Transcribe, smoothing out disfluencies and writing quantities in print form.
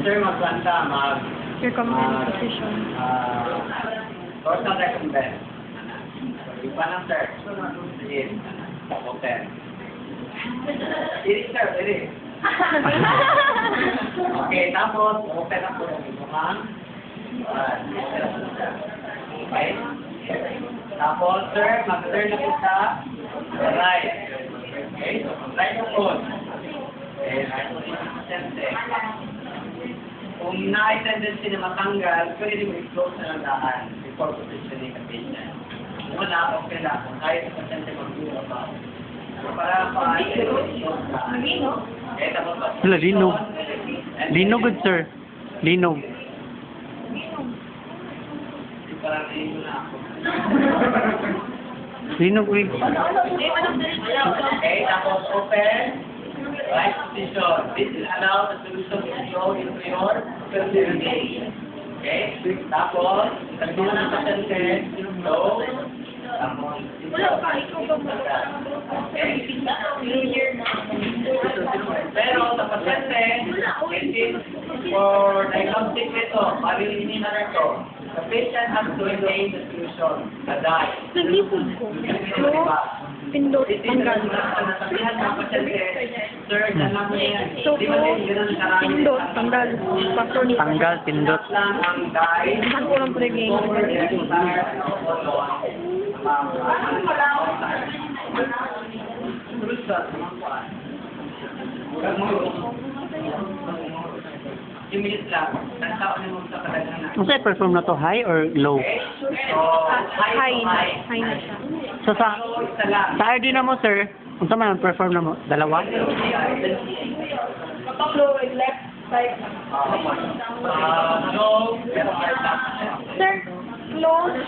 sir, magbanta, Recommend position. Total recommend. Yung pa lang, sir. Sige. Open. Dili, sir, dili. Okay, tapos, open ako yung mukhang. Okay. Tapos, sir, mag-turn na po sa right. Okay, so, right yung phone. Okay, right po yung tendency. Kung na-tendency na matanggal, pwede mo i-close na lang daan before positioning the patient. Muna, okay lang. Kung kahit sa pasyente mag-uwa pa. So, para pa-i-close daan. Okay, tapos Wala, linog. Linog, good sir. Linog. Parang linog na ako. Linog, wig. Okay, tapos open. Right position. This will allow the solution to flow into your facility. Okay? Tapos, sabihin ng pasyente, flow. Tapos, okay? Pero sa pasyente, it is for diagnostic ito, parilinin na ito. The patient has to maintain the solution, the dye. Nag-ipon ko. Pindot tanggal. Nasabihan ng pasyente, sir, dala mo yan. So, pindot tanggal. Password. Tanggal, pindot. Lang ang dye. Saan ko lang po naging? Yung minutes lang, nagtaon mo sa kadagdagan. Ano sa'yo, perform na to, high or low? So, High na siya. So, sa RD na mo, sir, kung saan man perform na mo? Dalawa? No, pero Sir, close.